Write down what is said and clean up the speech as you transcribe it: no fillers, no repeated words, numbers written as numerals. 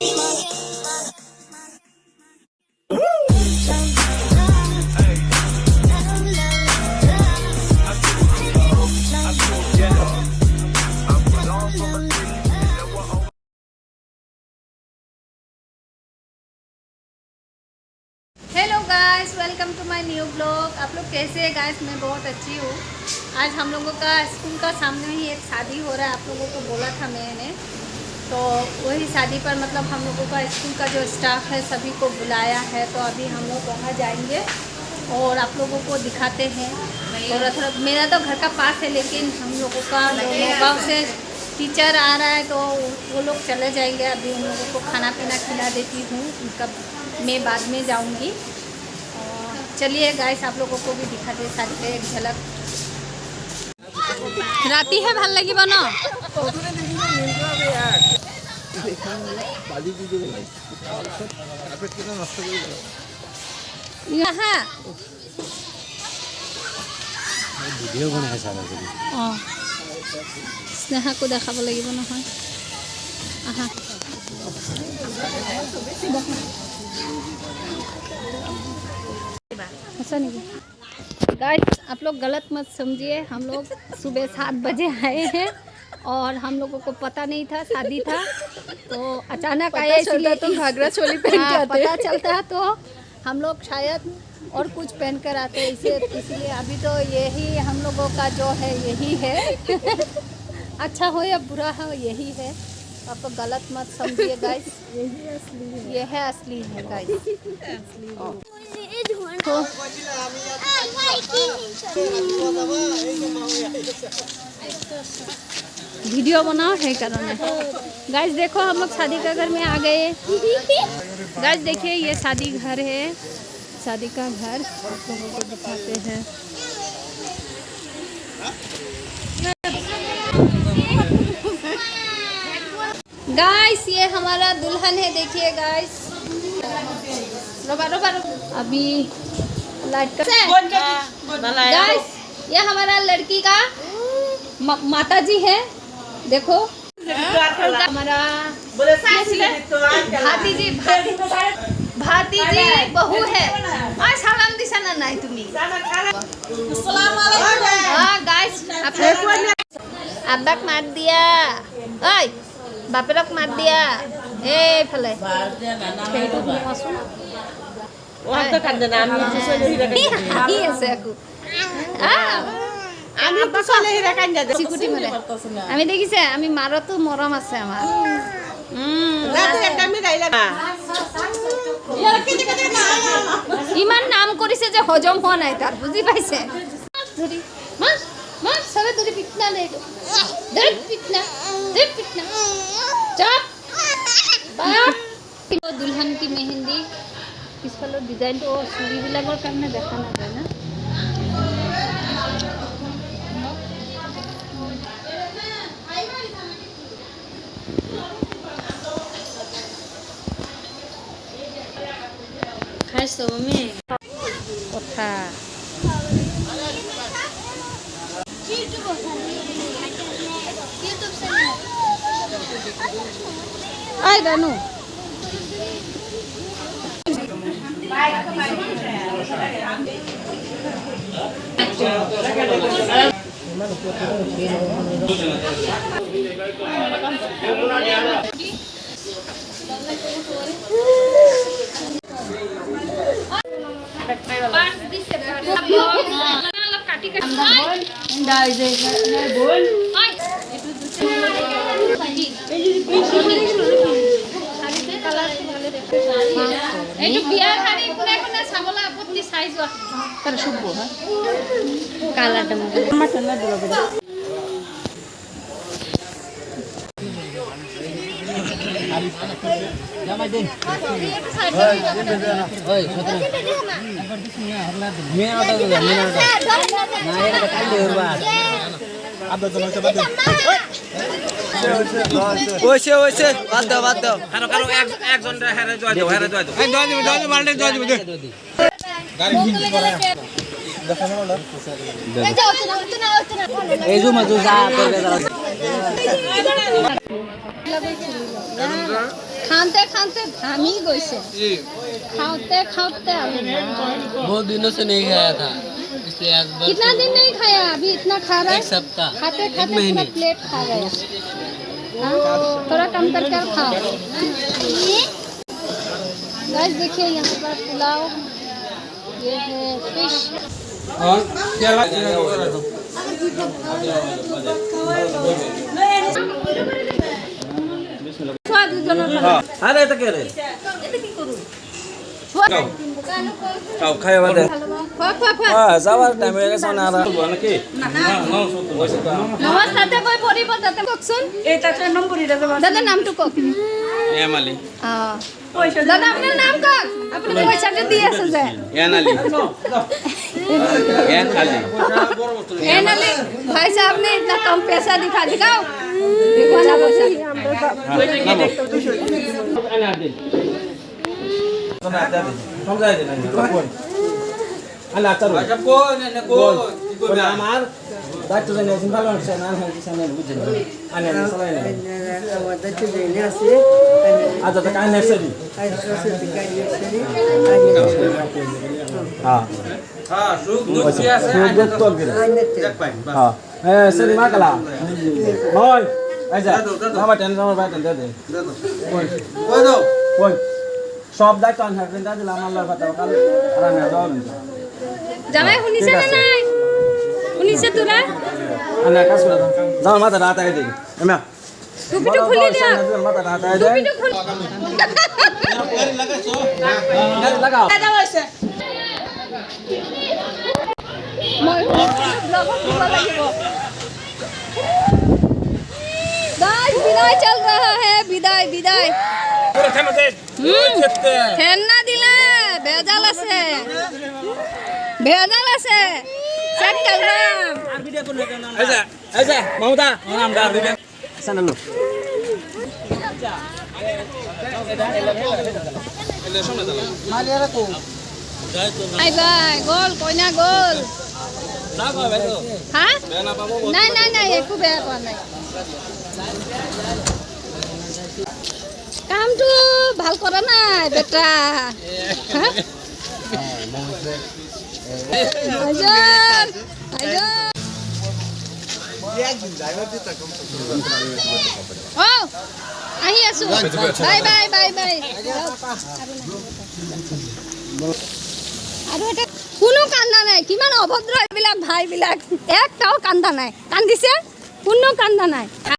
Hello guys, welcome to my new blog. आप लोग कैसे हैं गाइस? मैं बहुत अच्छी हूँ। आज हम लोगों का स्कूल का सामने ही एक शादी हो रहा है, आप लोगों को बोला था मैंने। तो वही शादी पर मतलब हम लोगों का स्कूल का जो स्टाफ है सभी को बुलाया है। तो अभी हम लोग वहाँ जाएंगे और आप लोगों को दिखाते हैं। थोड़ा थोड़ा मेरा तो घर का पास है, लेकिन हम लोगों का गाँव से टीचर आ रहा है तो वो लोग चले जाएंगे। अभी उन लोगों को खाना पीना खिला देती हूँ, उनका मैं बाद में जाऊंगी। चलिए गाइस, आप लोगों को भी दिखाते शादी का एक झलक। राती है ভাল লাগিব न यहाँ ভিডিও বনাই চাবা যদি স্নেহাকো দেখাব লাগিব নহয়। আহা ऐसा नहीं गाइस, आप लोग गलत मत समझिए। हम लोग सुबह 7 बजे आए हैं और हम लोगों को पता नहीं था शादी था, तो अचानक आए। इसलिए तो घाघरा चोली पहन के आते। पता चलता तो हम लोग शायद और कुछ पहन कर आते, इसलिए अभी तो यही हम लोगों का जो है यही है। अच्छा हो या बुरा हो यही है, आप तो गलत मत समझिए गाइस। यही असली है, ये है असली है गाइस। वीडियो बनाओ है कारण गाइस। देखो हम लोग शादी का घर में आ गए। गाइस देखिए, ये शादी घर है, शादी का घर आप लोगों को दिखाते हैं। गाइस ये हमारा दुल्हन है, देखिए गाइस। अभी लाइट का गाइस, ये हमारा लड़की का माता जी है। देखो हमारा भातीजी बहू है। सालाम दिशा ना नहीं तुम्हें गाइस। अब्बाक मार दिया, ओए बापेरक मार दिया। ए फले আমি দেখিছে আমি মারতো মরম আছে আমার। ইমান নাম কৰিছে যে হজম হোৱা নাই তাৰ, বুজি পাইছে? ধৰি মাছ মাছ সবে ধৰি পিটনা দে, ধৰি পিটনা ধৰি পিটনা চাপ বাপ। दुल्हन की मेहंदी पिछफाলৰ ডিজাইনটো চুৰিবিলাকৰ কাৰণে দেখা নাযায় না। খাইছো আমি কথা আই জানো खाते खाते घामी गई खाते खाते बहुत दिनों से नहीं खाया था इसलिए आज बस कितना दिन नहीं खाया अभी इतना खा रहा है एक सप्ताह खाते एक खाते महीने पूरा प्लेट खा गया हाँ, थोड़ा कम करके खाओ गाइस देखिए यहाँ पर पुलाव ये है फिश আরে এটা কে রে খাও খাই বাদে যাবার টাইম হয়ে গেছে না আর নাকি নমস্কাৰ তাতে কৈ পৰিব তাতে কওকচোন এই তাতে নম্বৰি দাদা দাদা নামটো কওক এমালি দাদা আপোনাৰ নাম কওক আপুনি পইচাটো দি আছে যে এনালি এনালি एनाली भाई साहब ने इतना कम पैसा दिखाओ देखो ना पैसा সমঝাই দিন আলা চারু আচ্ছা কোন না কোন আমার দায়িত্ব জানি আছে ভালো আছে না হ্যাঁ সামনে বুঝছেন আনে সালাই না দায়িত্ব জানি আছে আজ তো কাই নার্সারি হ্যাঁ হ্যাঁ সুখ দুঃখ কি আছে সুখ তো গেল হ্যাঁ হ্যাঁ সরি মা কালা নয় আচ্ছা আমার টেনশন আমার ভাই টেনশন দে কই দাও কই সব দায়িত্ব আন হারবেন দাদা আমার লয় কথা কাল আরামে দাও জামাই শুনিছে না নাই শুনিছে তোরা আনা কাজ করে দাও যাও মাথা রাত আই দেই এমা টুপিটো খুলি দিয়া মাথা রাত আই দেই টুপিটো খুলি লাগাও দাদা বসে মই ব্লগ দিব লাগিব गाइस विदाई चल रहा है विदाई विदाई फैन ना दिले भेजाल আছে চেক করলাম আচ্ছা আচ্ছা মমতা নাম দা দিবে সানানো বাই বাই গোল কইনা গোল না ভাই তো হ্যাঁ বেয়া না পাবো নাই নাই নাই একো বেয়া কোৱা নাই কামটো ভাল কৰা নাই বেটা আইজন আইজন ও আহি আছো বাই বাই বাই বাই আৰু এটা কোনো কান্দা নাই কিমান অভদ্ৰ এইবিলাক ভাইবিলাক একটাও কান্দা নাই কান্দিছে কোনো কান্দা নাই